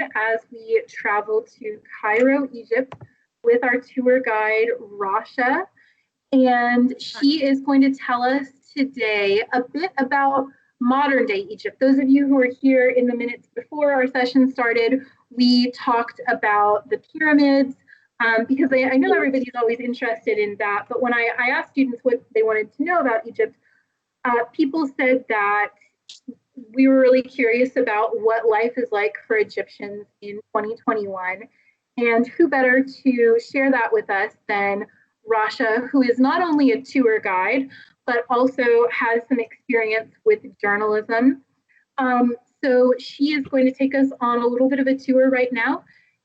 as we travel to Cairo, Egypt, with our tour guide, Rasha. And she is going to tell us today a bit about modern day Egypt. Those of you who are here in the minutes before our session started, we talked about the pyramids, because I know everybody's always interested in that. But when I asked students what they wanted to know about Egypt, people said that we were really curious about what life is like for Egyptians in 2021. And who better to share that with us than Rasha, who is not only a tour guide, but also has some experience with journalism. So she is going to take us on a little bit of a tour right now.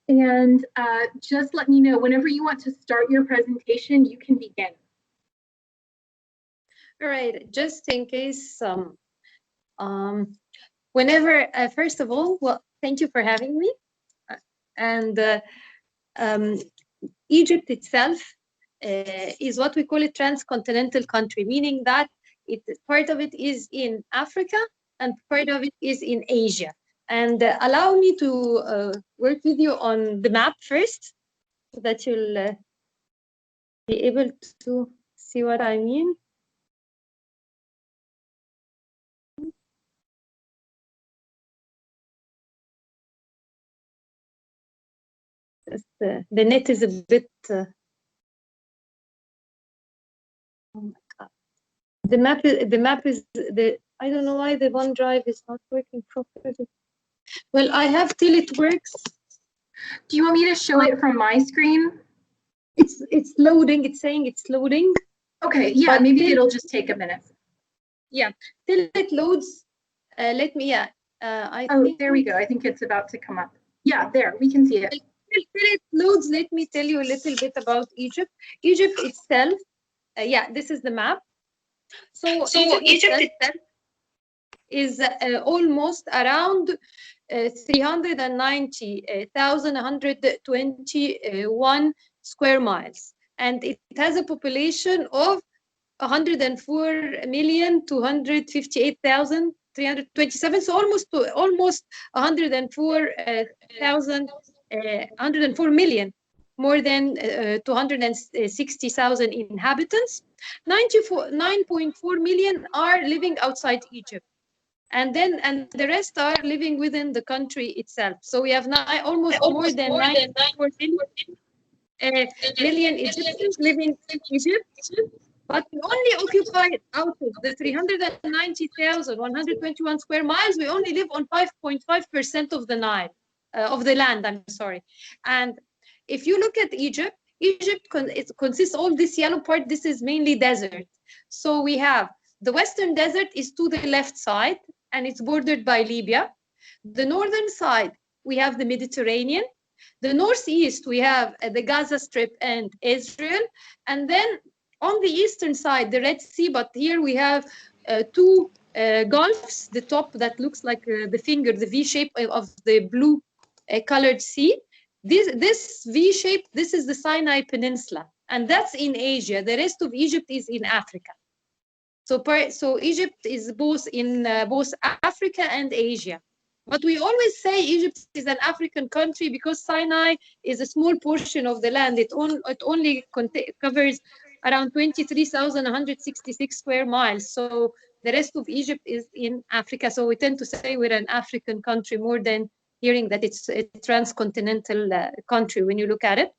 And just let me know, whenever you want to start your presentation, you can begin. All right, just in case, whenever, first of all, well, thank you for having me. And Egypt itself is what we call a transcontinental country, meaning that part of it is in Africa and part of it is in Asia. And allow me to work with you on the map first, so that you'll be able to see what I mean. The net is a bit. Oh my God! The map is the. I don't know why the OneDrive is not working properly. Well, I have till it works. Do you want me to show it from my screen? It's loading. It's saying it's loading. Okay, yeah, but maybe it'll just take a minute. Yeah, till it loads. Let me. Oh, there we go. I think it's about to come up. Yeah, there we can see it. Till it loads, let me tell you a little bit about Egypt. Egypt itself. Yeah, this is the map. So Egypt itself is almost around 390,121 square miles, and it has a population of 104,258,327. So almost 104 million, more than 260,000 inhabitants. 9.4 million are living outside Egypt, and the rest are living within the country itself. So we have almost more than 9.4 million Egyptians living in Egypt, but we only occupy, out of the 390,121 square miles, we only live on 5.5% of the Nile, of the land, I'm sorry. And if you look at Egypt, it consists all this yellow part. This is mainly desert. So we have the Western Desert is to the left side, and it's bordered by Libya. The northern side, we have the Mediterranean. The northeast, we have the Gaza Strip and Israel. And then on the eastern side, the Red Sea, but here we have two gulfs, the top that looks like the finger, the V shape of the blue colored sea. This V shape, this is the Sinai Peninsula, and that's in Asia. The rest of Egypt is in Africa. So Egypt is both in both Africa and Asia. But we always say Egypt is an African country because Sinai is a small portion of the land. It only covers around 23,166 square miles. So the rest of Egypt is in Africa. So we tend to say we're an African country more than hearing that it's a transcontinental country when you look at it.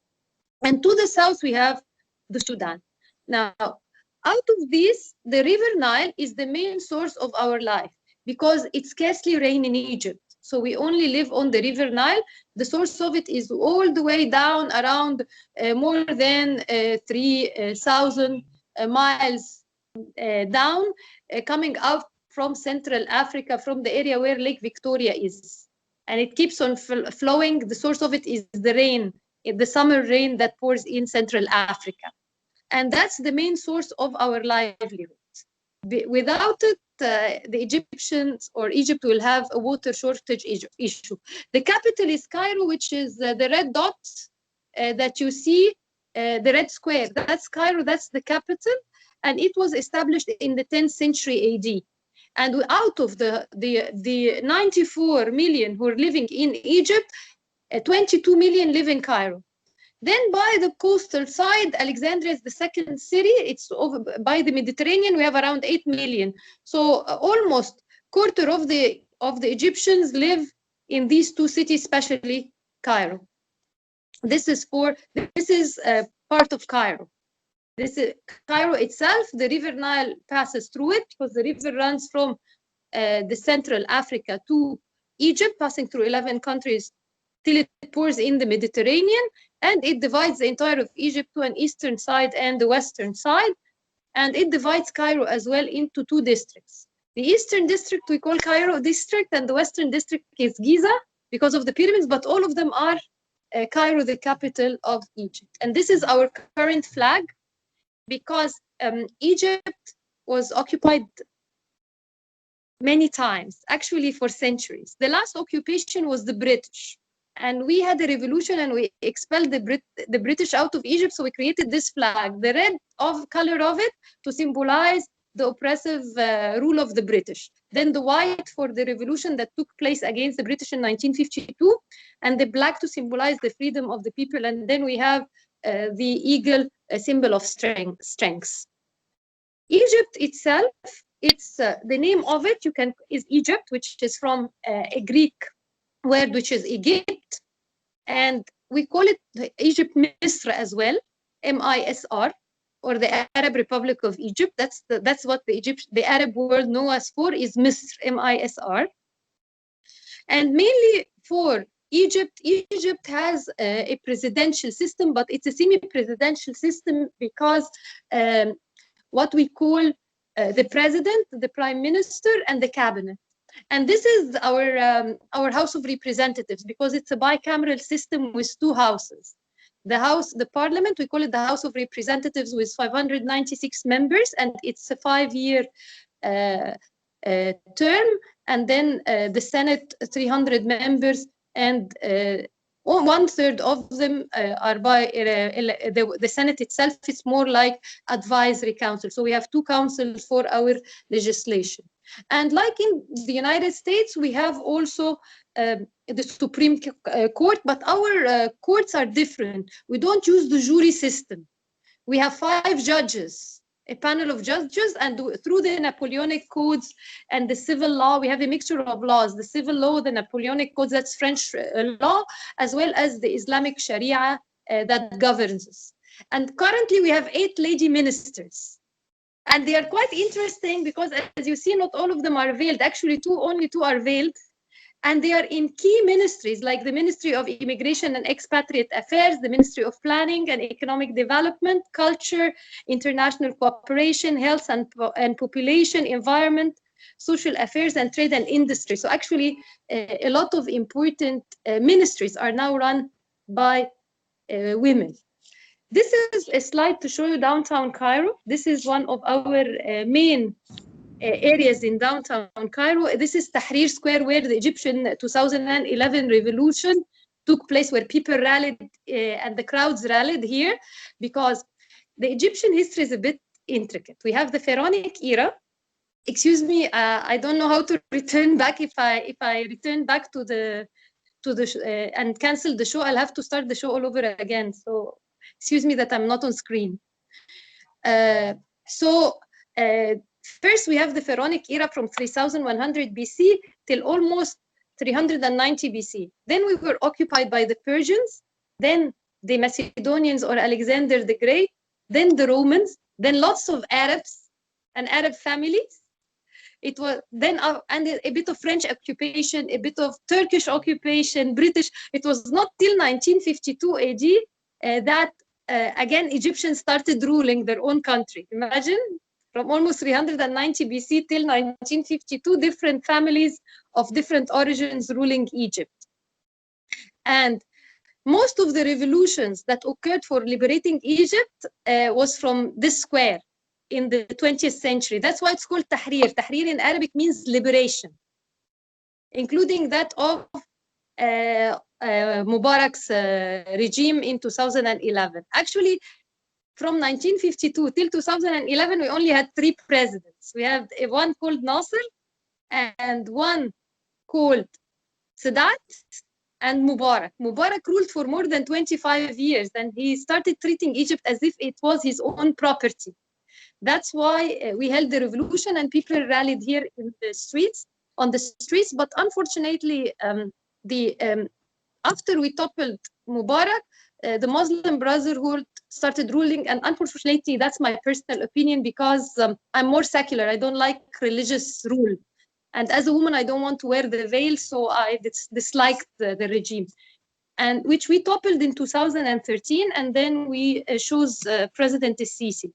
And to the south, we have the Sudan. Now, out of this, the River Nile is the main source of our life because it scarcely rains in Egypt. So we only live on the River Nile. The source of it is all the way down around more than 3,000 miles down, coming out from Central Africa, from the area where Lake Victoria is. And it keeps on flowing. The source of it is the rain, the summer rain that pours in Central Africa. And that's the main source of our livelihood. Without it, the Egyptians or Egypt will have a water shortage issue. The capital is Cairo, which is the red dot that you see, the red square. That's Cairo, that's the capital. And it was established in the 10th century AD. And out of the 94 million who are living in Egypt, 22 million live in Cairo. Then by the coastal side, Alexandria is the second city. It's over by the Mediterranean. We have around 8 million. So almost quarter of the Egyptians live in these two cities, especially Cairo. This is part of Cairo. This is Cairo itself. The River Nile passes through it because the river runs from the Central Africa to Egypt, passing through 11 countries till it pours in the Mediterranean, and it divides the entire of Egypt to an eastern side and the western side, and it divides Cairo as well into two districts. The eastern district we call Cairo district, and the western district is Giza because of the pyramids, but all of them are Cairo, the capital of Egypt. And this is our current flag because Egypt was occupied many times, actually for centuries. The last occupation was the British. And we had a revolution and we expelled the British out of Egypt. So we created this flag, the red color of it to symbolize the oppressive rule of the British. Then the white for the revolution that took place against the British in 1952, and the black to symbolize the freedom of the people. And then we have the eagle, a symbol of strength. Egypt itself, it's the name of it is Egypt, which is from a Greek word which is Egypt, and we call it Egypt Misr as well, M-I-S-R, or the Arab Republic of Egypt. That's what the Arab world knows us for, is Misr, M-I-S-R. And mainly for Egypt has a presidential system, but it's a semi-presidential system because what we call the president, the prime minister, and the cabinet. And this is our House of Representatives because it's a bicameral system with two houses. The parliament, we call it the House of Representatives with 596 members, and it's a 5-year term. And then the Senate, 300 members, and 1/3 of them are by the Senate itself. It's more like advisory council. So we have two councils for our legislation. And like in the United States, we have also the Supreme Court, but our courts are different. We don't use the jury system. We have 5 judges, a panel of judges, and through the Napoleonic codes and the civil law, we have a mixture of laws, the civil law, the Napoleonic codes, that's French law, as well as the Islamic Sharia that governs us. And currently we have 8 lady ministers. And they are quite interesting because, as you see, not all of them are veiled. Actually, only two are veiled. And they are in key ministries like the Ministry of Immigration and Expatriate Affairs, the Ministry of Planning and Economic Development, Culture, International Cooperation, Health and Population, Environment, Social Affairs, and Trade and Industry. So actually, a lot of important ministries are now run by women. This is a slide to show you downtown Cairo. This is one of our main areas in downtown Cairo. This is Tahrir Square, where the Egyptian 2011 revolution took place, where people rallied and the crowds rallied here, because the Egyptian history is a bit intricate. We have the Pharaonic era. Excuse me, I don't know how to return back. If I return back to the and cancel the show, I'll have to start the show all over again. So excuse me that I'm not on screen. First, we have the Pharaonic era from 3100 BC till almost 390 BC. Then we were occupied by the Persians, then the Macedonians or Alexander the Great, then the Romans, then lots of Arabs and Arab families. It was then and a bit of French occupation, a bit of Turkish occupation, British. It was not till 1952 AD that again Egyptians started ruling their own country. Imagine, from almost 390 BC till 1952, different families of different origins ruling Egypt. And most of the revolutions that occurred for liberating Egypt was from this square in the 20th century. That's why it's called Tahrir. Tahrir in Arabic means liberation, including that of Mubarak's regime in 2011. Actually, from 1952 till 2011, we only had 3 presidents. We had one called Nasser, and one called Sadat and Mubarak. Mubarak ruled for more than 25 years, and he started treating Egypt as if it was his own property. That's why we held the revolution and people rallied here in the streets, on the streets. But unfortunately, after we toppled Mubarak, the Muslim Brotherhood started ruling, and unfortunately, that's my personal opinion, because I'm more secular. I don't like religious rule. And as a woman, I don't want to wear the veil, so I disliked the regime, and which we toppled in 2013, and then we chose President Sisi.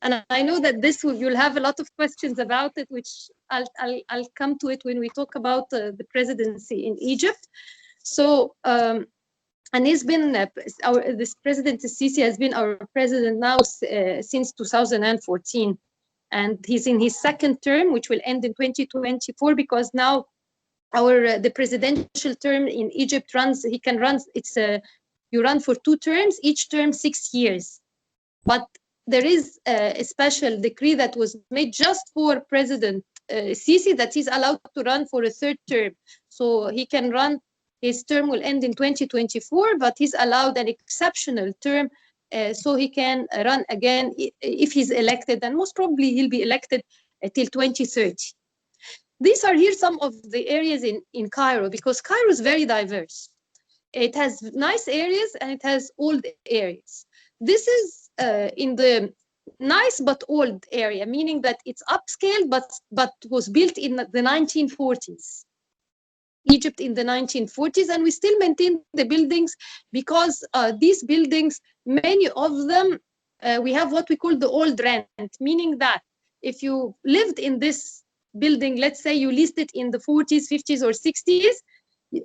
And I know that you'll have a lot of questions about it, which I'll come to it when we talk about the presidency in Egypt. So, and he's been, this President Sisi has been our president now since 2014. And he's in his second term, which will end in 2024, because now the presidential term in Egypt runs, you run for 2 terms, each term 6 years. But there is a special decree that was made just for President Sisi, that he's allowed to run for a 3rd term. So he can run, his term will end in 2024, but he's allowed an exceptional term, so he can run again if he's elected, and most probably he'll be elected till 2030. These are here some of the areas in Cairo, because Cairo is very diverse. It has nice areas and it has old areas. This is in the nice but old area, meaning that it's upscale but was built in the 1940s. Egypt in the 1940s, and we still maintain the buildings, because these buildings, many of them, we have what we call the old rent, meaning that if you lived in this building, let's say you leased it in the 40s, 50s, or 60s,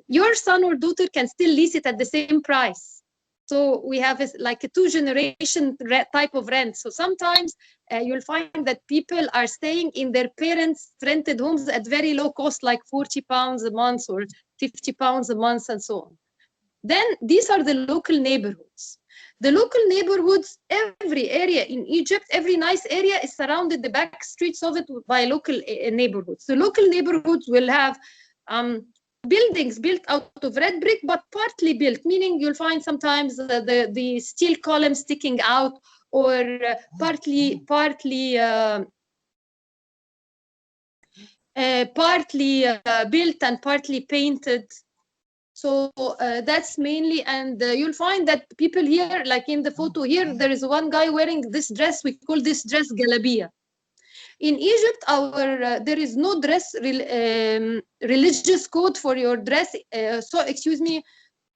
your son or daughter can still lease it at the same price. So we have like a 2-generation type of rent. So sometimes you'll find that people are staying in their parents' rented homes at very low cost, like £40 a month or £50 a month, and so on. Then these are the local neighborhoods. The local neighborhoods, every area in Egypt, every nice area is surrounded, the back streets of it, by local neighborhoods. The local neighborhoods will have buildings built out of red brick, but partly built, meaning you'll find sometimes the steel columns sticking out, or partly built and partly painted. So that's mainly, and you'll find that people here, like in the photo here, there is one guy wearing this dress. We call this dress galabia. In Egypt, there is no religious code for your dress.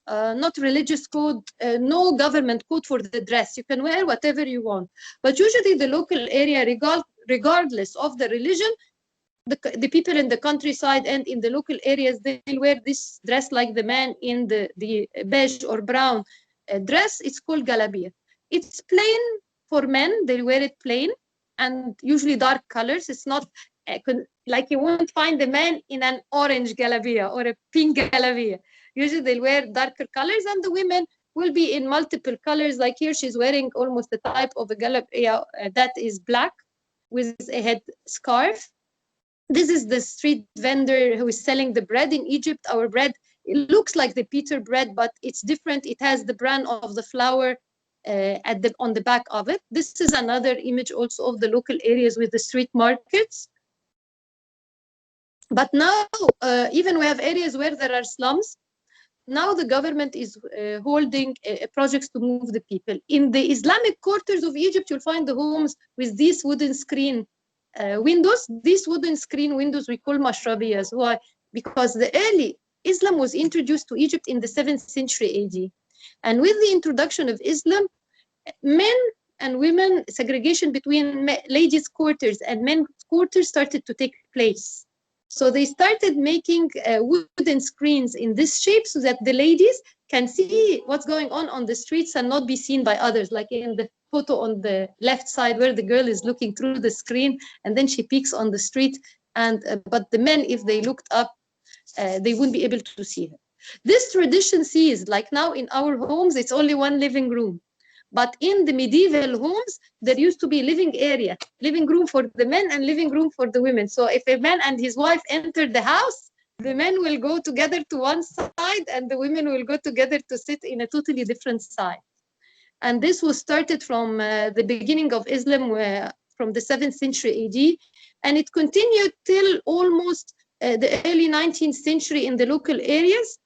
Not religious code, no government code for the dress. You can wear whatever you want. But usually the local area, regardless of the religion, the people in the countryside and in the local areas, they'll wear this dress like the man in the beige or brown dress. It's called galabia. It's plain for men. They wear it plain, and usually dark colors. It's not like you won't find the man in an orange galabia or a pink galabia. Usually they'll wear darker colors, and the women will be in multiple colors. Like here, she's wearing almost the type of a galabia that is black with a head scarf. This is the street vendor who is selling the bread in Egypt. Our bread, it looks like the pita bread, but it's different. It has the brand of the flour on the back of it. This is another image also of the local areas with the street markets. But now, even we have areas where there are slums. Now the government is holding projects to move the people. In the Islamic quarters of Egypt, you'll find the homes with these wooden screen windows. These wooden screen windows we call mashrabiyas. Why? Because the early Islam was introduced to Egypt in the 7th century AD. And with the introduction of Islam, men and women, segregation between ladies' quarters and men's quarters started to take place. So they started making wooden screens in this shape so that the ladies can see what's going on the streets and not be seen by others, like in the photo on the left side where the girl is looking through the screen and then she peeks on the street. And but the men, if they looked up, they wouldn't be able to see her. This tradition ceased. Like now in our homes, it's only one living room. But in the medieval homes, there used to be living room for the men and living room for the women. So if a man and his wife enter the house, the men will go together to one side and the women will go together to sit in a totally different side. And this was started from the beginning of Islam, from the 7th century AD, and it continued till almost the early 19th century in the local areas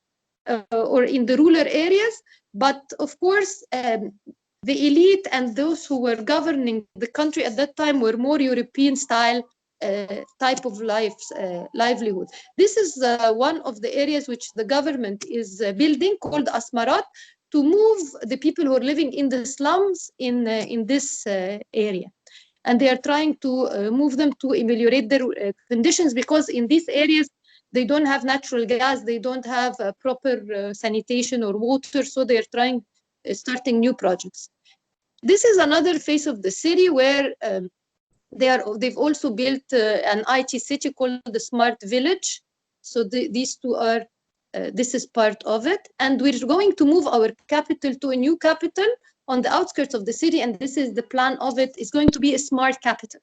or in the rural areas. But of course, the elite and those who were governing the country at that time were more European style type of livelihood. This is one of the areas which the government is building, called Asmarat, to move the people who are living in the slums in this area. And they are trying to move them to ameliorate their conditions, because in these areas, they don't have natural gas, they don't have proper sanitation or water, so they are starting new projects. This is another face of the city where they've also built an IT city called the Smart Village. So these two are, this is part of it. And we're going to move our capital to a new capital on the outskirts of the city. And this is the plan of it. It's going to be a smart capital.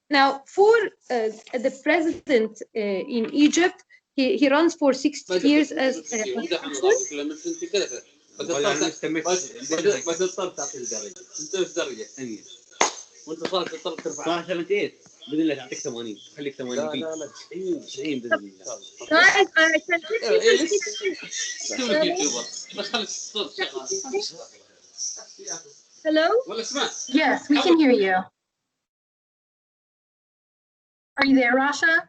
Now, for the president in Egypt, he runs for 60 years as وانت صار تضطر ترفع صار 78 باذن الله تعطيك 80 خليك 80 لا لا لا 90 باذن الله. guys, بس خلي الصوت شغال. Hello? ولا اسمع. Yes, we can hear you. Are you there, Rasha?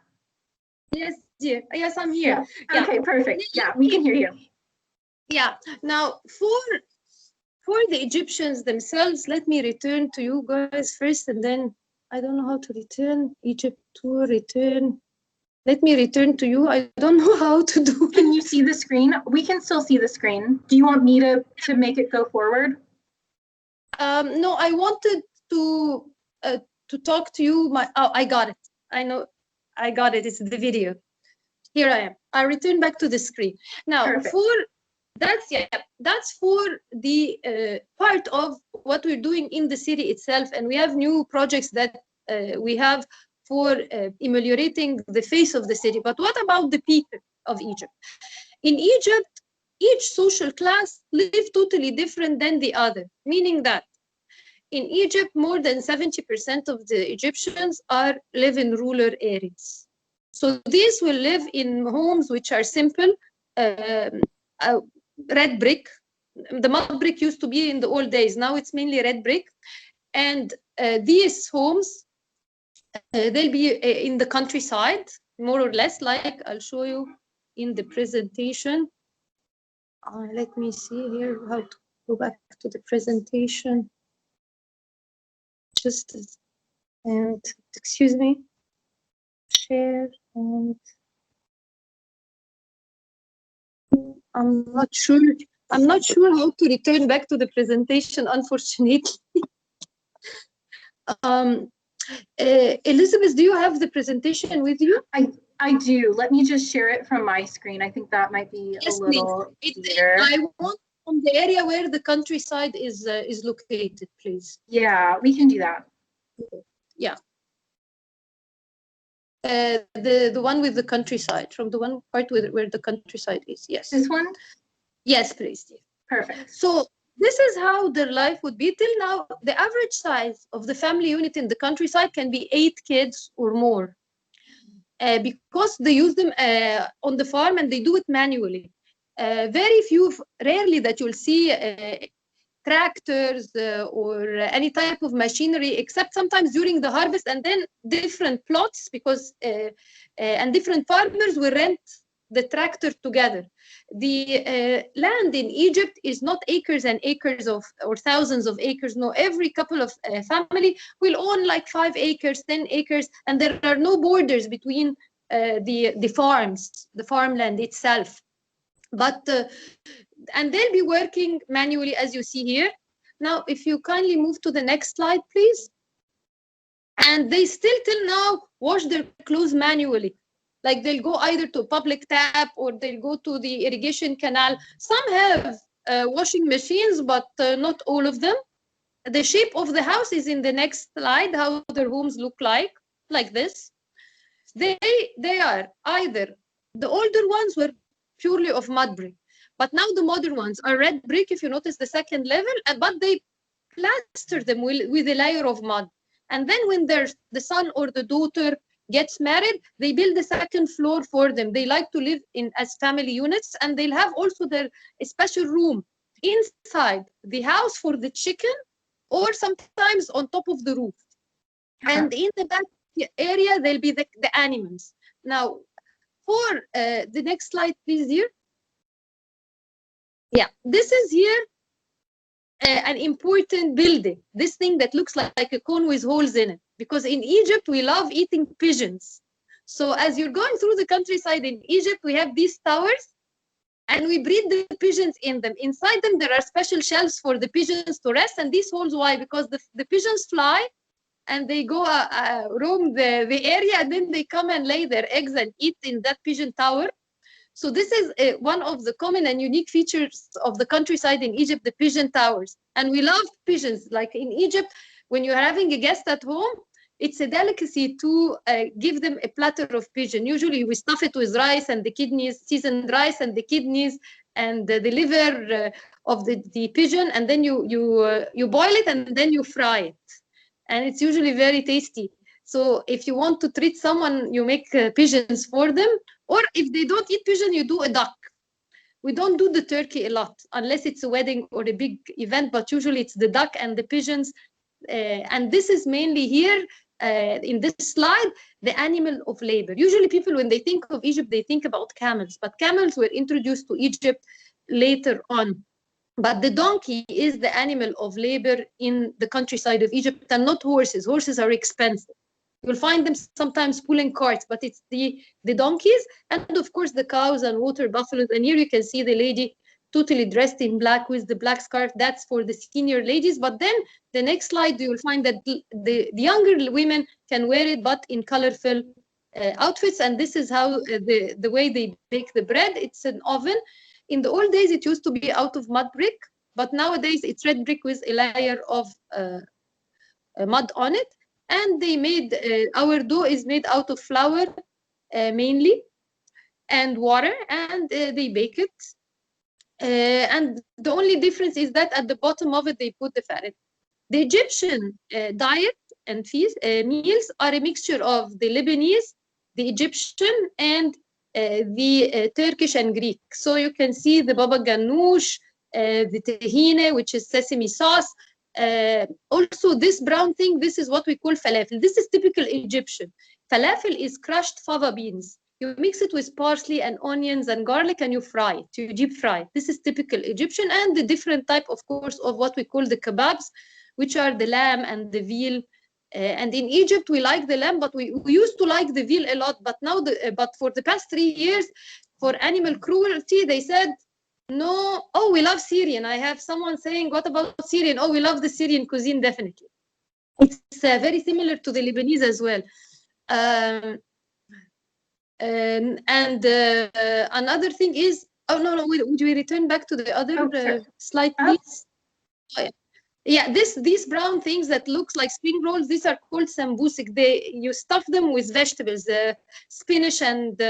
Yes, dear. Yes, I'm here. Yeah. Okay, perfect. Yeah, we can hear you. Yeah. Now, for the Egyptians themselves, let me return to you guys first, and then I don't know how to return. Egypt to return. Let me return to you. I don't know how to do it. Can you see the screen? We can still see the screen. Do you want me to make it go forward? No, I wanted to talk to you. Oh, I got it. I know. I got it. It's the video. Here I am. I return back to the screen. Now, Perfect. that's for the part of what we're doing in the city itself, and we have new projects that we have for ameliorating the face of the city. But what about the people of Egypt? In Egypt, each social class live totally different than the other, meaning that in Egypt, more than 70% of the Egyptians live in rural areas. So these will live in homes which are simple, red brick. The mud brick used to be in the old days. Now it's mainly red brick. And these homes, they'll be in the countryside, more or less, like I'll show you in the presentation. Let me see here how to go back to the presentation. Just, and excuse me, share, and I'm not sure how to return back to the presentation, unfortunately. Elizabeth, do you have the presentation with you? I do. Let me just share it from my screen. I think that might be Yes, a little easier. I want from the area where the countryside is located, please. Yeah, we can do that. Yeah. The one with the countryside, from the one part where the countryside is. Yes. This one? Yes, please. Perfect. So this is how their life would be. Till now, the average size of the family unit in the countryside can be 8 kids or more, because they use them on the farm and they do it manually. Very few, rarely that you'll see tractors or any type of machinery, except sometimes during the harvest, and then different plots, because and different farmers will rent the tractor together. The land in Egypt is not acres and acres or thousands of acres. No, every couple of family will own like 5 acres, 10 acres, and there are no borders between the farms, the farmland itself. But and they'll be working manually, as you see here. Now, if you kindly move to the next slide, please. And they still till now wash their clothes manually. Like they'll go either to a public tap or they'll go to the irrigation canal. Some have washing machines, but not all of them. The shape of the house is in the next slide, how their homes look like this. They are either, the older ones were purely of mud brick, but now the modern ones are red brick, if you notice the second level, but they plaster them with a layer of mud. And then when there's the son or the daughter gets married, they build the second floor for them. They like to live in as family units, and they'll have also their a special room inside the house for the chicken, or sometimes on top of the roof. And in the back area, there'll be the animals. Now, for the next slide, please, here. Yeah, this is here an important building. This thing that looks like a cone with holes in it. Because in Egypt, we love eating pigeons. So as you're going through the countryside in Egypt, we have these towers, and we breed the pigeons in them. Inside them, there are special shelves for the pigeons to rest. And these holes, why? Because the pigeons fly, and they go roam the area, and then they come and lay their eggs and eat in that pigeon tower. So this is one of the common and unique features of the countryside in Egypt, the pigeon towers. And we love pigeons. Like in Egypt, when you're having a guest at home, it's a delicacy to give them a platter of pigeon. Usually we stuff it with rice and the kidneys, seasoned rice and the kidneys and the liver of the pigeon, and then you boil it and then you fry it. And it's usually very tasty. So if you want to treat someone, you make pigeons for them. Or if they don't eat pigeon, you do a duck. We don't do the turkey a lot, unless it's a wedding or a big event, but usually it's the duck and the pigeons. And this is mainly here, in this slide, the animal of labor. Usually people, when they think of Egypt, they think about camels, but camels were introduced to Egypt later on. But the donkey is the animal of labor in the countryside of Egypt, and not horses. Horses are expensive. You'll find them sometimes pulling carts, but it's the donkeys, and of course the cows and water buffaloes. And here you can see the lady totally dressed in black with the black scarf. That's for the senior ladies. But then the next slide, you'll find that the younger women can wear it, but in colorful outfits. And this is how the way they bake the bread. It's an oven. In the old days, it used to be out of mud brick, but nowadays it's red brick with a layer of mud on it. And they made, our dough is made out of flour mainly, and water, and they bake it. And the only difference is that at the bottom of it, they put the farid. The Egyptian diet and meals are a mixture of the Lebanese, the Egyptian, and the Turkish and Greek. So you can see the baba ganoush, the tahine, which is sesame sauce. Also this brown thing, this is what we call falafel. This is typical Egyptian. Falafel is crushed fava beans. You mix it with parsley and onions and garlic, and you fry it, you deep fry it. This is typical Egyptian. And the different type, of course, of what we call the kebabs, which are the lamb and the veal. And in Egypt, we like the lamb, but we used to like the veal a lot. But now, but for the past 3 years, for animal cruelty, they said, no, oh, we love Syrian. I have someone saying, what about Syrian? Oh, we love the Syrian cuisine, definitely. It's very similar to the Lebanese as well. Another thing is, oh, no, would we return back to the other slide, please? Oh, yeah. Yeah, these brown things that looks like spring rolls, these are called sambusik. You stuff them with vegetables, spinach and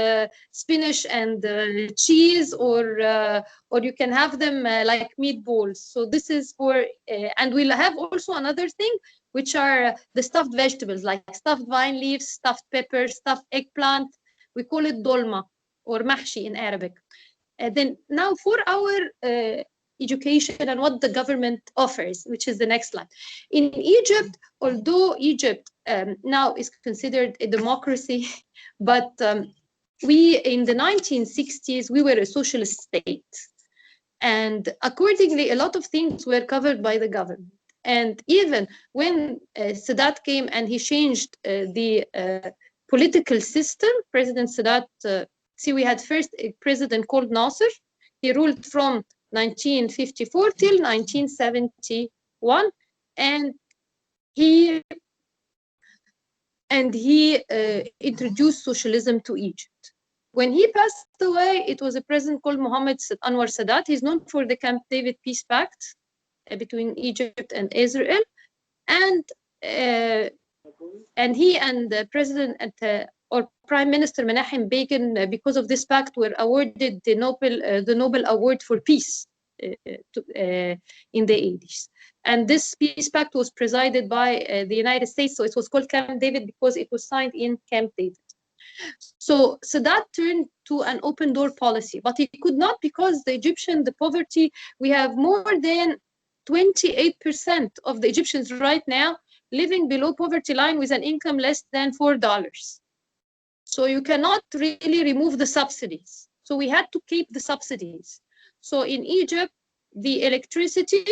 cheese, or you can have them like meatballs. So this is for, and we'll have also another thing, which are the stuffed vegetables, like stuffed vine leaves, stuffed peppers, stuffed eggplant. We call it dolma or mahshi in Arabic. Then now for our education and what the government offers, which is the next slide. In Egypt, although Egypt now is considered a democracy, but we, in the 1960s, we were a socialist state. And accordingly, a lot of things were covered by the government. And even when Sadat came and he changed the political system, President Sadat, we had first a president called Nasser. He ruled from 1954 till 1971, and he introduced socialism to Egypt. When he passed away, it was a president called Mohammed Anwar Sadat. He's known for the Camp David Peace Pact between Egypt and Israel. And he and the president or Prime Minister Menachem Begin, because of this pact, were awarded the Nobel Award for Peace in the 80s. And this peace pact was presided by the United States, so it was called Camp David because it was signed in Camp David. So Sadat turned to an open door policy, but he could not because the poverty, we have more than 28% of the Egyptians right now living below poverty line with an income less than $4. So you cannot really remove the subsidies. So we had to keep the subsidies. So in Egypt, the electricity,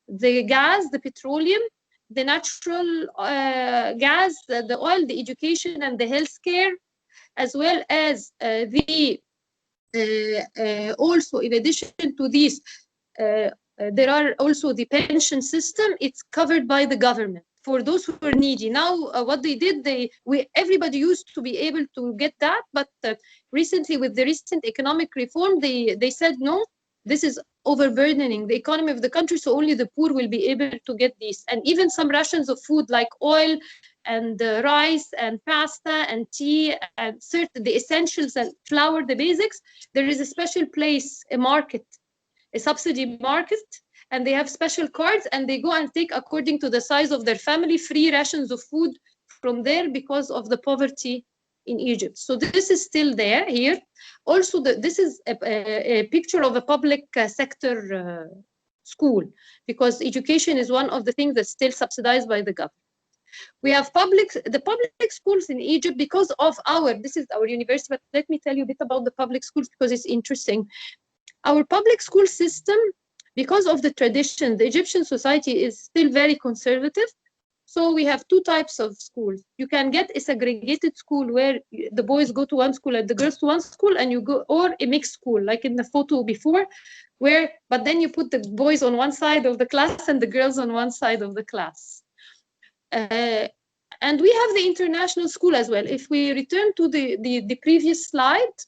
the gas, the petroleum, the natural gas, the oil, the education, and the healthcare, as well as also in addition to these, there are also the pension system. It's covered by the government for those who are needy. Now, what they did, everybody used to be able to get that, but recently with the recent economic reform, they said, no, this is overburdening the economy of the country, so only the poor will be able to get these. And even some rations of food like oil and rice and pasta and tea and certain the essentials and flour, the basics, there is a special place, a market, a subsidy market, and they have special cards, and they go and take according to the size of their family free rations of food from there because of the poverty in Egypt. So this is still there here. Also, this is a picture of a public sector school, because education is one of the things that's still subsidized by the government. We have the public schools in Egypt because of this is our university, but let me tell you a bit about the public schools because it's interesting. Our public school system, because of the tradition, the Egyptian society is still very conservative. So we have two types of schools. You can get a segregated school where the boys go to one school and the girls to one school, and you go, or a mixed school, like in the photo before, but then you put the boys on one side of the class and the girls on one side of the class. And we have the international school as well. If we return to the previous slide,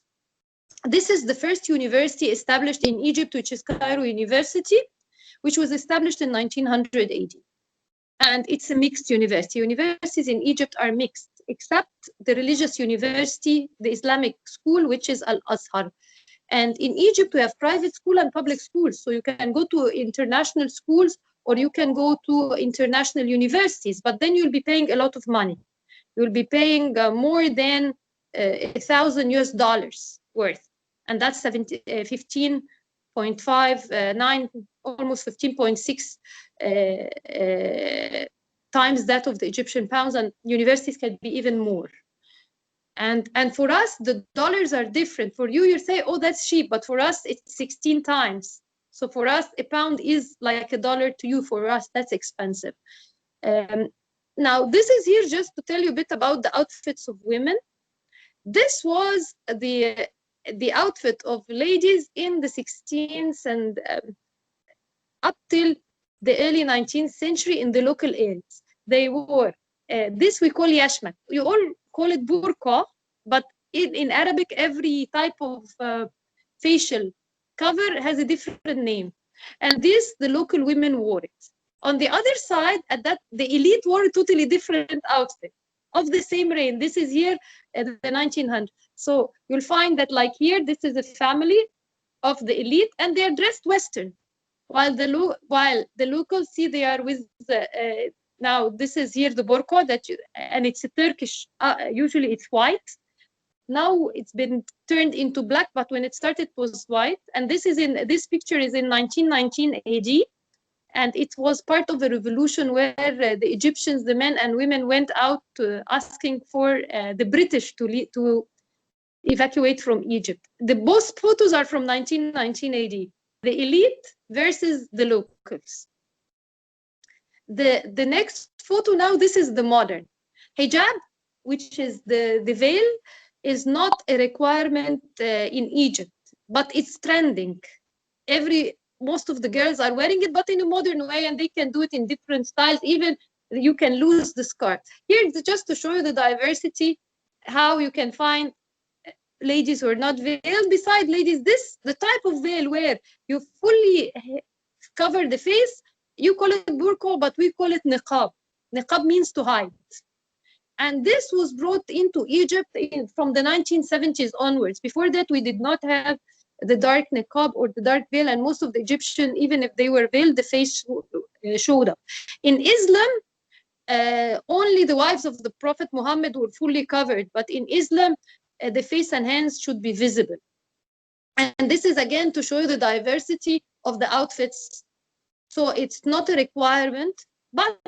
this is the first university established in Egypt, which is Cairo University, which was established in 1980. And it's a mixed university. Universities in Egypt are mixed, except the religious university, the Islamic school, which is Al-Azhar. And in Egypt, we have private school and public schools. So you can go to international schools or you can go to international universities, but then you'll be paying a lot of money. You'll be paying more than $1,000 worth. And that's 15.59, almost 15.6 times that of the Egyptian pounds, and universities can be even more. And for us, the dollars are different. For you, you say, oh, that's cheap, but for us, it's 16 times. So for us, a pound is like $1 to you. For us, that's expensive. Now, this is here just to tell you a bit about the outfits of women. This was the outfit of ladies in the 16th and up till the early 19th century in the local areas. They wore this we call yashmak. You all call it burqa, but in Arabic, every type of facial cover has a different name. And this, the local women wore it. On the other side, the elite wore a totally different outfit of the same reign. This is here at the 1900s. So you'll find that like here, this is a family of the elite and they are dressed Western. While the locals see they are with now this is here the burqa and it's a Turkish, usually it's white. Now it's been turned into black, but when it started it was white. And this picture is in 1919 AD. And it was part of a revolution where the Egyptians, the men and women, went out asking for the British to evacuate from Egypt. Both photos are from 1919 AD. The elite versus the locals. The next photo now, this is the modern. Hijab, which is the veil, is not a requirement in Egypt, but it's trending. Most of the girls are wearing it, but in a modern way, and they can do it in different styles. Even you can lose the skirt. Here, just to show you the diversity, how you can find ladies who are not veiled. Beside ladies, the type of veil where you fully cover the face, you call it burqa, but we call it niqab. Niqab means to hide. And this was brought into Egypt from the 1970s onwards. Before that, we did not have the dark niqab or the dark veil, and most of the Egyptians, even if they were veiled, the face showed up. In Islam, only the wives of the Prophet Muhammad were fully covered, but in Islam, the face and hands should be visible. And this is again to show you the diversity of the outfits. So it's not a requirement, but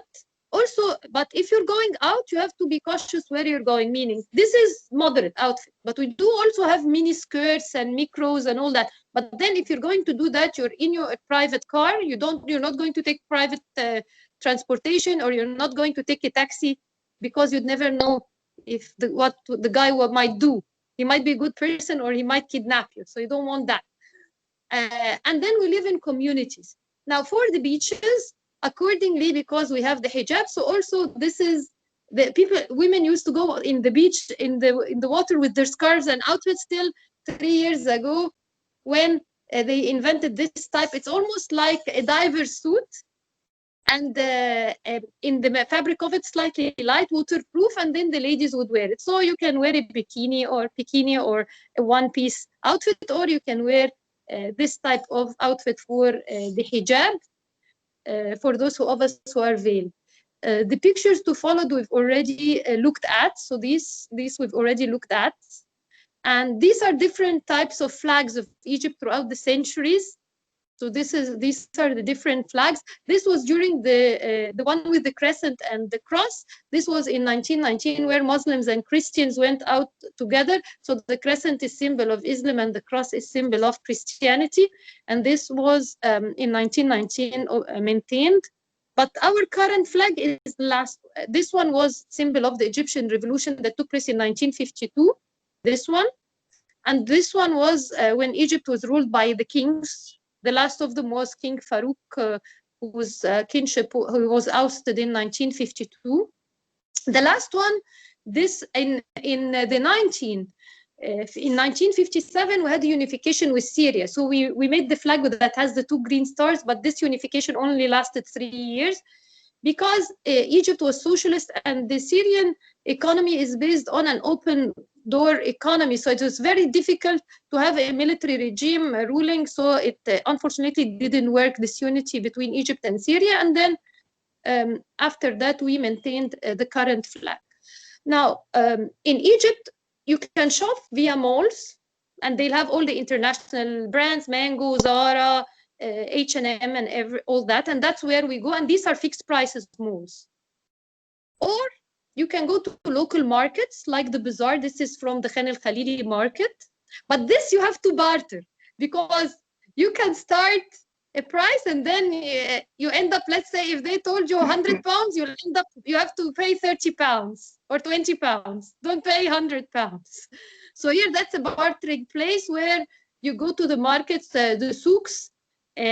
if you're going out, you have to be cautious where you're going, meaning this is moderate outfit, but we do also have mini skirts and micros and all that. But then if you're going to do that, you're in your private car, you're not going to take private transportation, or you're not going to take a taxi, because you'd never know if what the guy might do. He might be a good person, or he might kidnap you. So you don't want that. And then we live in communities. Now for the beaches, accordingly, because we have the hijab, so also this is the women used to go in the beach, in the water with their scarves and outfits till 3 years ago, when they invented this type. It's almost like a diver suit, and in the fabric of it, slightly light, waterproof, and then the ladies would wear it. So you can wear a bikini or a one-piece outfit, or you can wear this type of outfit for the hijab, for those of us who are veiled. The pictures to follow, we've already looked at. So these we've already looked at. And these are different types of flags of Egypt throughout the centuries. So these are the different flags. This was during the one with the crescent and the cross. This was in 1919, where Muslims and Christians went out together. So the crescent is symbol of Islam and the cross is symbol of Christianity. And this was in 1919 maintained. But our current flag is the last. This one was symbol of the Egyptian revolution that took place in 1952. This one. And this one was when Egypt was ruled by the kings. The last of them was King Farouk, whose kingship who was ousted in 1952. The last one, this in 1957, we had the unification with Syria. So we made the flag that has the 2 green stars, but this unification only lasted 3 years, because Egypt was socialist and the Syrian economy is based on an open door economy. So it was very difficult to have a military regime ruling. So it unfortunately didn't work, this unity between Egypt and Syria. And then after that, we maintained the current flag. Now, in Egypt, you can shop via malls, and they'll have all the international brands, Mango, Zara, H&M, and all that. And that's where we go. And these are fixed prices malls. Or you can go to local markets like the bazaar. This is from the Khan al-Khalili market. But this you have to barter, because you can start a price and then you end up, let's say, if they told you 100 pounds, you have to pay 30 pounds or 20 pounds. Don't pay 100 pounds. So here, that's a bartering place where you go to the markets, the souks.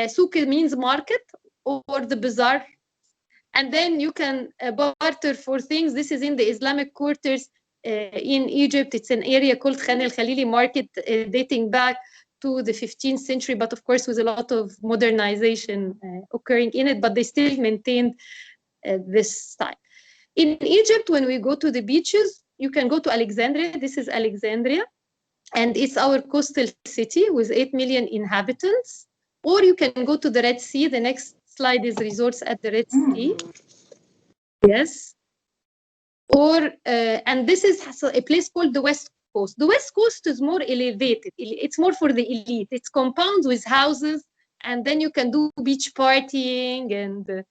Souk means market, or the bazaar. And then you can barter for things. This is in the Islamic quarters in Egypt. It's an area called Khan al-Khalili market, dating back to the 15th century, but of course with a lot of modernization occurring in it, but they still maintained this style. In Egypt, when we go to the beaches, you can go to Alexandria. This is Alexandria, and it's our coastal city with 8 million inhabitants. Or you can go to the Red Sea. The next slide is resorts at the Red Sea. Yes. Or, and this is a place called the West Coast. The West Coast is more elevated. It's more for the elite. It's compounds with houses, and then you can do beach partying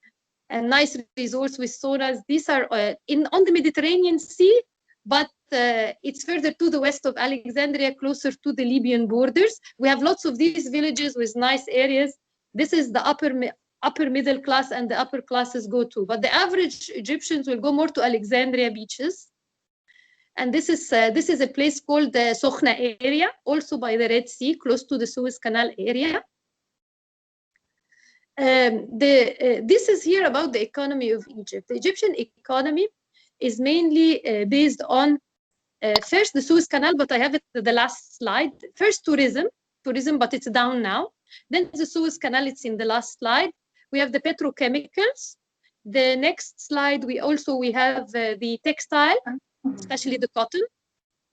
and nice resorts with saunas. These are on the Mediterranean Sea, but it's further to the west of Alexandria, closer to the Libyan borders. We have lots of these villages with nice areas. This is the upper middle class, and the upper classes go to. But the average Egyptians will go more to Alexandria beaches. And this is a place called the Sokhna area, also by the Red Sea, close to the Suez Canal area. This is here about the economy of Egypt. The Egyptian economy is mainly based on First, the Suez Canal, but I have it the last slide. First, tourism, but it's down now. Then the Suez Canal, it's in the last slide. We have the petrochemicals. The next slide, we have the textile, especially the cotton.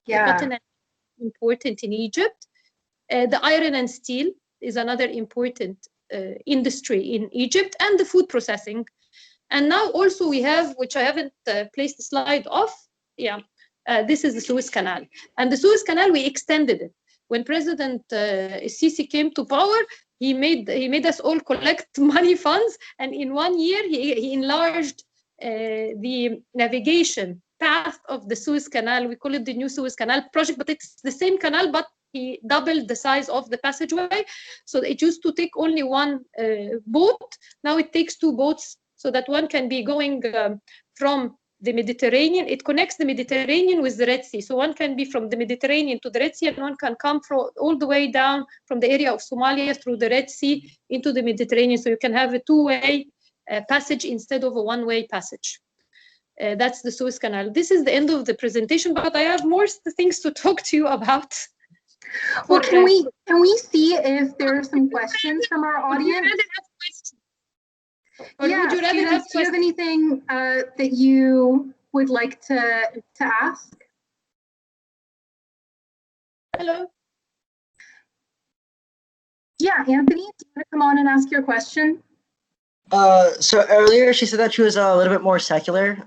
Yeah. The cotton is important in Egypt. The iron and steel is another important industry in Egypt, and the food processing. And now also we have, which I haven't placed the slide off. Yeah, this is the Suez Canal. And the Suez Canal, we extended it. When President Sisi came to power, he made us all collect money funds, and in 1 year he enlarged the navigation path of the Suez Canal. We call it the New Suez Canal project, but it's the same canal, but he doubled the size of the passageway. So it used to take only one boat. Now it takes 2 boats, so that one can be going from the Mediterranean. It connects the Mediterranean with the Red Sea. So one can be from the Mediterranean to the Red Sea, and one can come from all the way down from the area of Somalia through the Red Sea into the Mediterranean. So you can have a 2-way passage instead of a 1-way passage. That's the Suez Canal. This is the end of the presentation, but I have more things to talk to you about. Well, can we see if there are some questions from our audience? Or yeah, would you rather have do you have anything that you would like to ask? Hello. Yeah, Anthony, do you want to come on and ask your question? So earlier she said that she was a little bit more secular.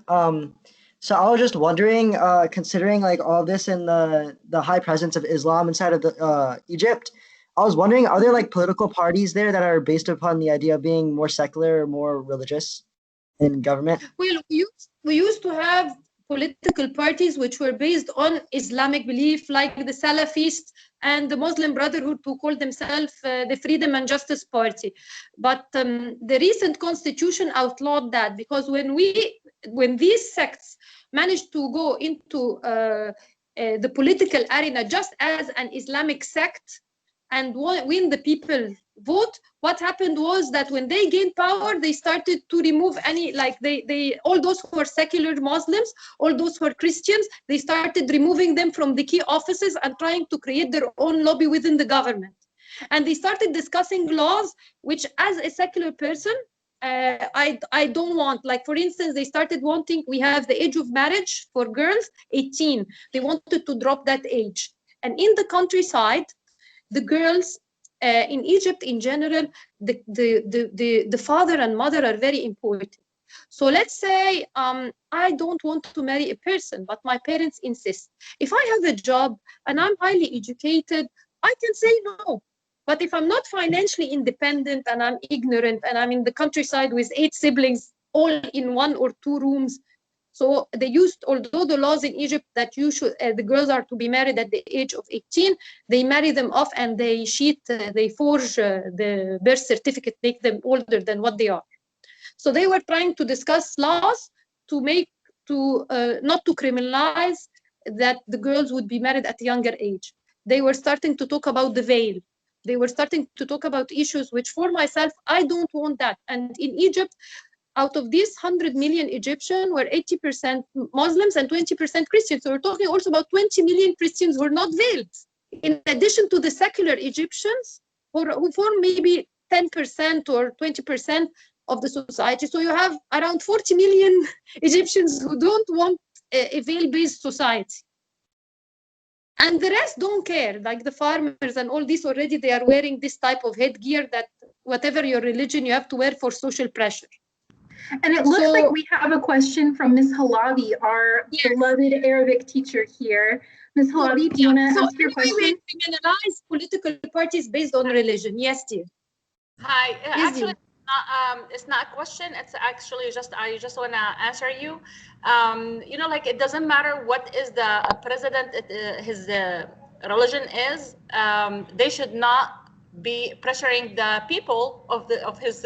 So I was just wondering, considering like all this and the high presence of Islam inside of Egypt, I was wondering, are there like political parties there that are based upon the idea of being more secular or more religious in government? Well, we used to have political parties which were based on Islamic belief, like the Salafists and the Muslim Brotherhood, who called themselves the Freedom and Justice Party. But the recent constitution outlawed that, because when these sects managed to go into the political arena just as an Islamic sect, and when the people vote, what happened was that when they gained power, they started to remove any, like all those who are secular Muslims, all those who are Christians, they started removing them from the key offices and trying to create their own lobby within the government. And they started discussing laws, which as a secular person, I don't want. Like, for instance, they started wanting, we have the age of marriage for girls, 18. They wanted to drop that age. And in the countryside, the girls in Egypt in general, the father and mother are very important. So let's say I don't want to marry a person, but my parents insist. If I have a job and I'm highly educated, I can say no. But if I'm not financially independent and I'm ignorant and I'm in the countryside with 8 siblings, all in 1 or 2 rooms, so they used, although the laws in Egypt that you should, the girls are to be married at the age of 18, they marry them off and they they forge the birth certificate, make them older than what they are. So they were trying to discuss laws to not to criminalize that the girls would be married at a younger age. They were starting to talk about the veil. They were starting to talk about issues which, for myself, I don't want that. And in Egypt, out of these 100 million Egyptians, were 80% Muslims and 20% Christians. So we're talking also about 20 million Christians who are not veiled, in addition to the secular Egyptians who form maybe 10% or 20% of the society. So you have around 40 million Egyptians who don't want a veil-based society. And the rest don't care, like the farmers and all this already, they are wearing this type of headgear that whatever your religion, you have to wear for social pressure. And it looks like we have a question from Ms. Halabi, our beloved Arabic teacher here. Ms. Halabi, do you want to ask your question? We criminalize political parties based on religion. Yes, dear. Hi. Actually, it's not a question. It's actually I just want to answer you. You know, like, it doesn't matter what is the president, his religion is. They should not be pressuring the people of his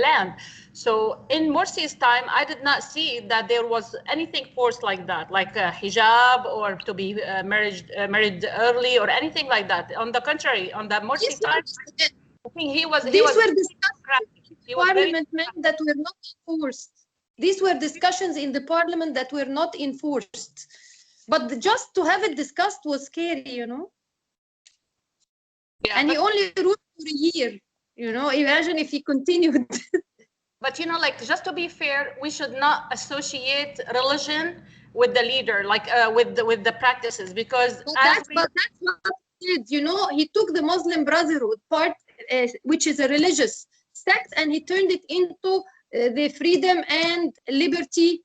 land. So in Morsi's time, I did not see that there was anything forced like that, like hijab or to be married early or anything like that. On the contrary, on the Morsi time, I think he was parliament that were not enforced. These were discussions in the parliament that were not enforced. But just to have it discussed was scary, you know. Yeah, And he only ruled for a year, you know. Imagine if he continued. but you know, like, just to be fair, we should not associate religion with the leader, like with the practices, because But that's what he did, you know. He took the Muslim Brotherhood part, which is a religious sect, and he turned it into the Freedom and Liberty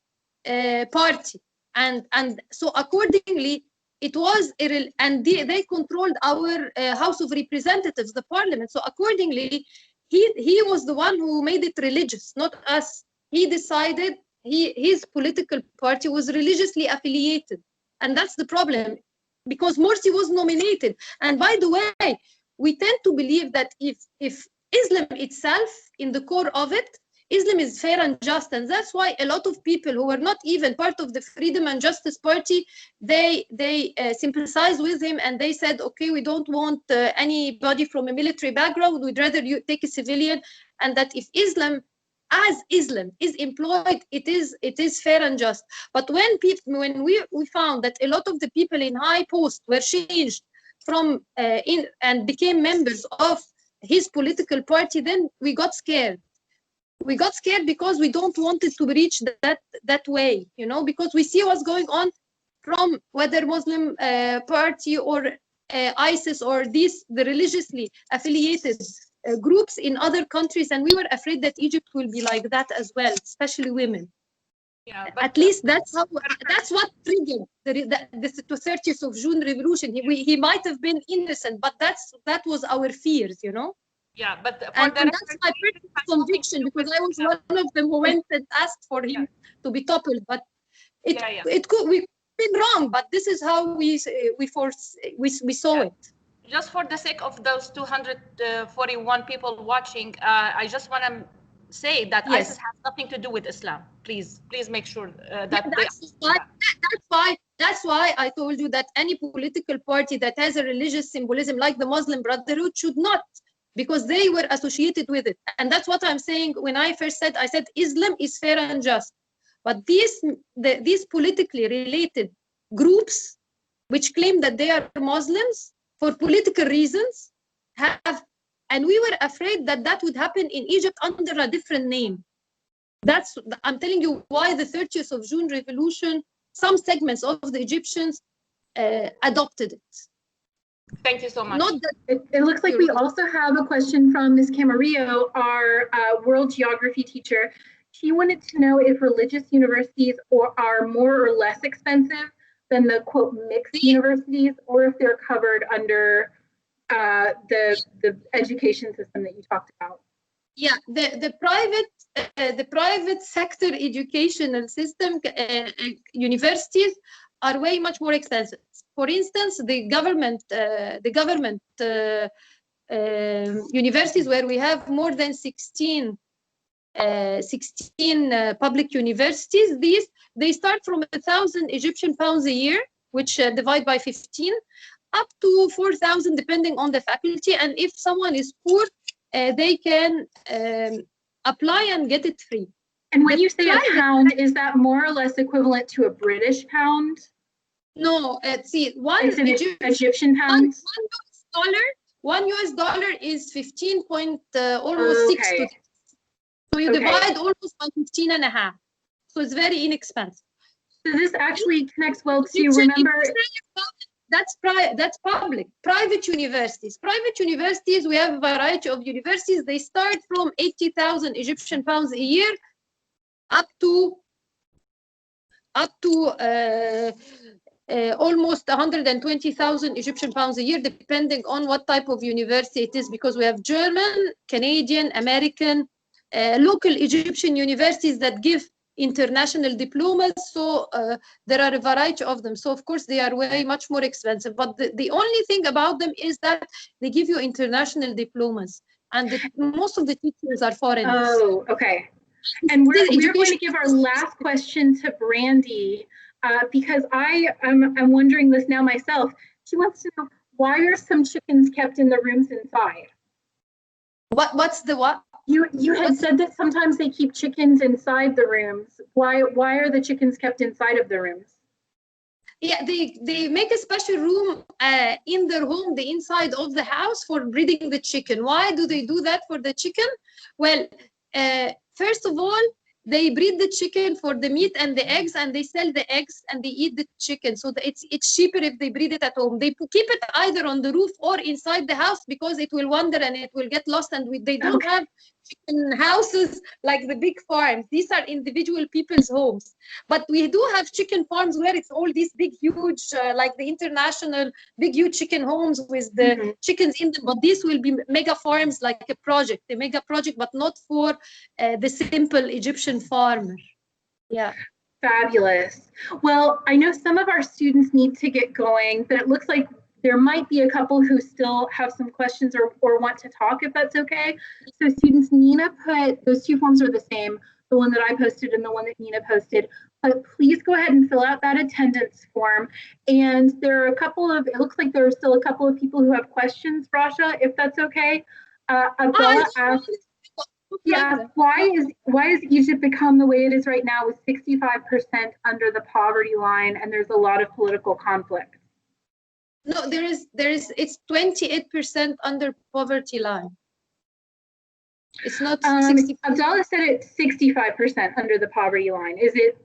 Party, and so accordingly, it was and they controlled our House of Representatives, the Parliament. So accordingly, he was the one who made it religious, not us. He decided his political party was religiously affiliated, and that's the problem, because Morsi was nominated. And by the way, we tend to believe that if Islam itself, in the core of it, Islam is fair and just, and that's why a lot of people who were not even part of the Freedom and Justice Party, they sympathized with him, and they said, okay, we don't want anybody from a military background, we'd rather you take a civilian, and that if Islam is employed, it is fair and just. But when we found that a lot of the people in high posts were changed from and became members of his political party, then we got scared. We got scared because we don't want it to reach that way, you know, because we see what's going on from whether Muslim party or ISIS or the religiously affiliated groups in other countries, and we were afraid that Egypt will be like that as well, especially women. Yeah, at least that's what triggered the 30th of June revolution. He might have been innocent, but that was our fears, you know. Yeah, but and that's my personal conviction, because I was one of them who went and asked for him to be toppled. But we could have been wrong, but this is how we saw it. Just for the sake of those 241 people watching, I just want to say that ISIS has nothing to do with Islam. Please make sure that that's why I told you that any political party that has a religious symbolism like the Muslim Brotherhood should not, because they were associated with it. And that's what I'm saying. When I first said, I said Islam is fair and just, but these politically related groups which claim that they are Muslims for political reasons and we were afraid that would happen in Egypt under a different name. I'm telling you why the 30th of June revolution, some segments of the Egyptians adopted it. Thank you so much. It looks like we also have a question from Ms. Camarillo, our world geography teacher. She wanted to know if religious universities are more or less expensive than the, quote, mixed universities, or if they're covered under the education system that you talked about. Yeah, the private sector educational system, universities are way much more expensive. For instance, the government universities, where we have more than 16 public universities, they start from 1,000 Egyptian pounds a year, which divide by 15, up to 4,000 depending on the faculty. And if someone is poor, they can apply and get it free. And when you say a pound, is that more or less equivalent to a British pound? No, see, one Egyptian pound. $1 US is 15 point almost 6 to. So you divide almost by 15 and a half. So it's very inexpensive. So this actually connects well to, remember. That's public. Private universities. We have a variety of universities. They start from 80,000 Egyptian pounds a year up to almost 120,000 Egyptian pounds a year, depending on what type of university it is, because we have German, Canadian, American, local Egyptian universities that give international diplomas. So there are a variety of them. So of course they are way much more expensive. But the only thing about them is that they give you international diplomas, and most of the teachers are foreigners. Oh, okay. And we're going to give our last question to Brandy, because I'm wondering this now myself. She wants to know, why are some chickens kept in the rooms inside? What's the what? You had said that sometimes they keep chickens inside the rooms. Why are the chickens kept inside of the rooms? Yeah, they make a special room in their home, the inside of the house, for breeding the chicken. Why do they do that for the chicken? Well, first of all, they breed the chicken for the meat and the eggs, and they sell the eggs and they eat the chicken. So it's cheaper if they breed it at home. They keep it either on the roof or inside the house because it will wander and it will get lost. And they don't have chicken houses like the big farms. These are individual people's homes. But we do have chicken farms where it's all these big, huge, like the international big, huge chicken homes with the chickens in them. But these will be mega farms, like a mega project, but not for the simple Egyptian farmer. Yeah. Fabulous. Well, I know some of our students need to get going, but it looks like there might be a couple who still have some questions or want to talk, if that's okay. So students, Nina put, those two forms are the same, the one that I posted and the one that Nina posted, but please go ahead and fill out that attendance form. And there are a couple of, it looks like there are still a couple of people who have questions, Rasha, if that's okay. Abdullah asked, yeah, why has Egypt become the way it is right now with 65% under the poverty line, and there's a lot of political conflict? No, it's 28% under poverty line. It's not 60. Abdallah said it's 65% under the poverty line. Is it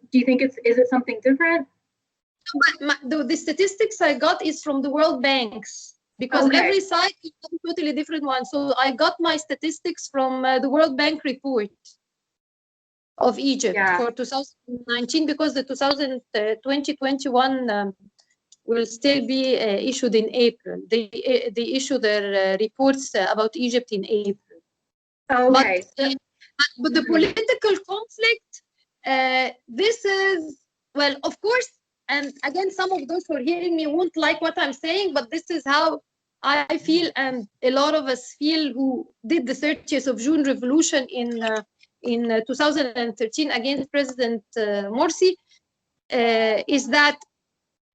something different? The statistics I got is from the World Banks, because every site is a totally different one. So I got my statistics from the World Bank report of Egypt for 2019, because the 2021 will still be issued in April. They issue their reports about Egypt in April. Okay. But the political conflict, this is, well, of course, and again, some of those who are hearing me won't like what I'm saying, but this is how I feel, and a lot of us feel who did the 30th of June revolution in 2013 against President Morsi, is that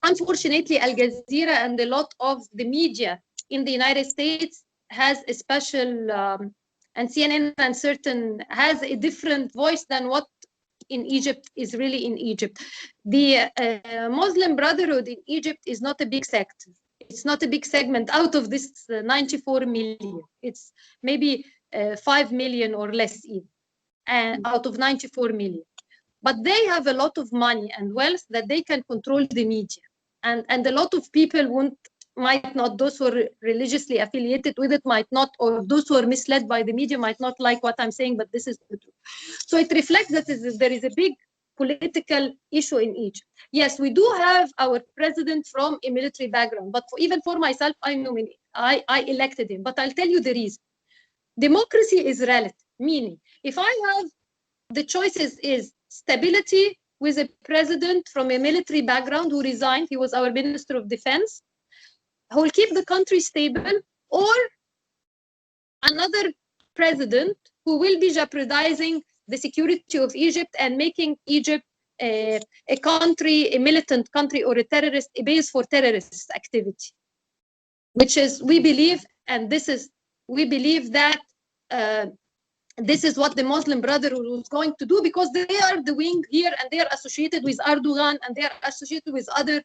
unfortunately Al Jazeera and a lot of the media in the United States has a special, and CNN and certain has a different voice than what in Egypt is really in Egypt. The Muslim Brotherhood in Egypt is not a big sector. It's not a big segment out of this 94 million. It's maybe 5 million or less even, out of 94 million. But they have a lot of money and wealth that they can control the media. And a lot of people might not, those who are religiously affiliated with it might not, or those who are misled by the media might not like what I'm saying, but this is the truth. So it reflects that there is a big political issue in Egypt. Yes, we do have our president from a military background, but even for myself, I elected him, but I'll tell you the reason. Democracy is relative, meaning if I have the choices is stability with a president from a military background who resigned, he was our Minister of Defense, who will keep the country stable, or another president who will be jeopardizing the security of Egypt and making Egypt a country, a militant country, or a base for terrorist activity, which is, we believe, and we believe that this is what the Muslim Brotherhood was going to do, because they are the wing here, and they are associated with Erdogan, and they are associated with other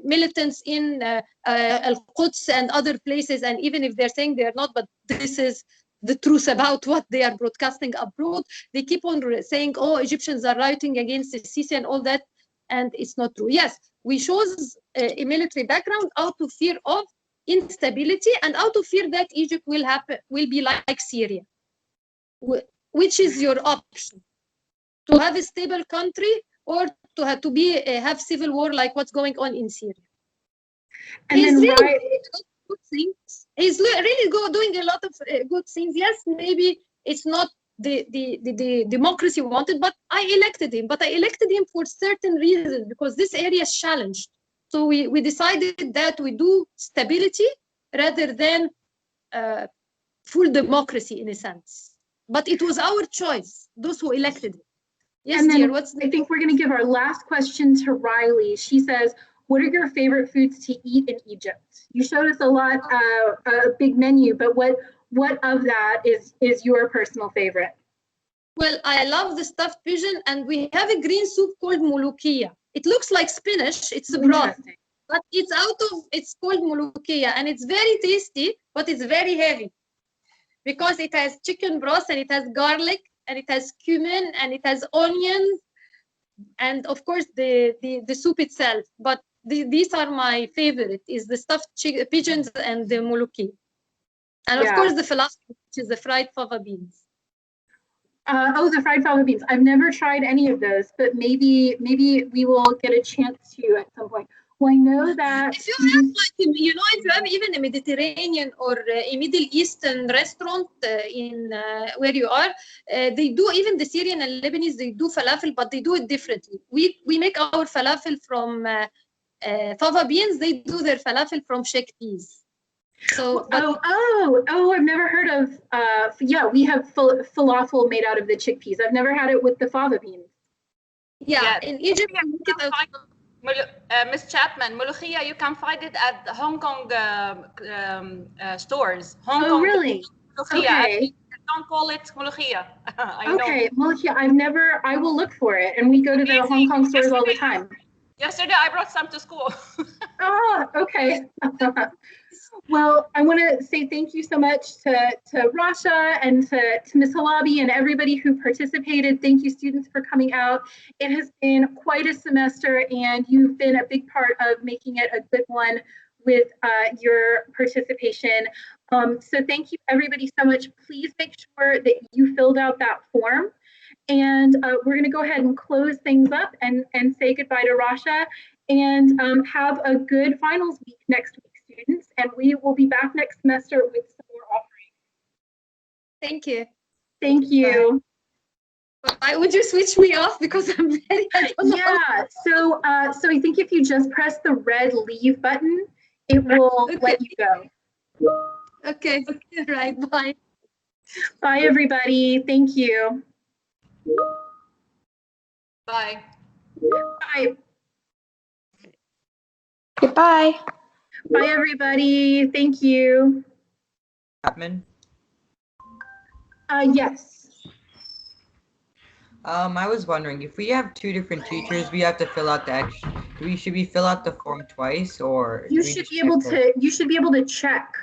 militants in Al-Quds and other places. And even if they're saying they're not, but this is the truth about what they are broadcasting abroad. They keep on saying, oh, Egyptians are rioting against the Sisi and all that, and it's not true. Yes, we chose a military background out of fear of instability and out of fear that Egypt will be like Syria. Which is your option? To have a stable country, or to have civil war like what's going on in Syria? And he's really good things. He's really doing a lot of good things. Yes, maybe it's not the democracy we wanted, but I elected him. But I elected him for certain reasons, because this area is challenged. So we decided that we do stability rather than full democracy in a sense. But it was our choice, those who elected it. Yes, dear, I think we're going to give our last question to Riley. She says, what are your favorite foods to eat in Egypt? You showed us a big menu, but what of that is your personal favorite? Well, I love the stuffed pigeon, and we have a green soup called mulukia. It looks like spinach. It's a broth, Interesting. but it's called mulukia, and it's very tasty, but it's very heavy because it has chicken broth and it has garlic and it has cumin and it has onions and of course the soup itself. But these are my favorite: is the stuffed pigeons and the muluki, and of Yeah. course the falafel, which is the fried fava beans. The fried fava beans. I've never tried any of those, but maybe we will get a chance to at some point. Well, I know that If you have like, you know, if you have even a Mediterranean or a Middle Eastern restaurant in where you are, they do, even the Syrian and Lebanese, they do falafel, but they do it differently. We make our falafel from fava beans. They do their falafel from chickpeas. So, but I've never heard of. Yeah, we have falafel made out of the chickpeas. I've never had it with the fava beans. yeah, in Egypt, we make it out. Miss Chapman, mulukhia, you can find it at the Hong Kong stores. Hong Kong. Really? Mulukhia. Okay. Don't call it mulukhia. Okay. Mulukhia, I will look for it. And we go to the Hong Kong stores all the time. Yesterday, I brought some to school. Okay. Well, I want to say thank you so much to Rasha and to Ms. Halabi and everybody who participated. Thank you, students, for coming out. It has been quite a semester, and you've been a big part of making it a good one with your participation. So thank you, everybody, so much. Please make sure that you filled out that form. And we're going to go ahead and close things up and say goodbye to Rasha, and have a good finals week next week, students. And we will be back next semester with some more offerings. Thank you. Thank you. Would you switch me off because I'm very. Yeah. So I think if you just press the red leave button, it will let you go. Okay. Right. Bye. Bye, everybody. Thank you. Bye. Bye. Goodbye. Bye, everybody. Thank you. Chapman? Yes. I was wondering, if we have two different teachers, we have to fill out the extra. Should we fill out the form twice, or You should be able to. You should be able to check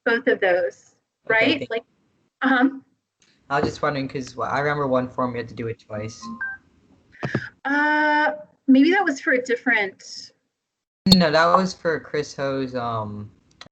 both of those, right? Okay, Like, I was just wondering because I remember one form we had to do it twice. Maybe that was for a different. No, that was for Chris Ho's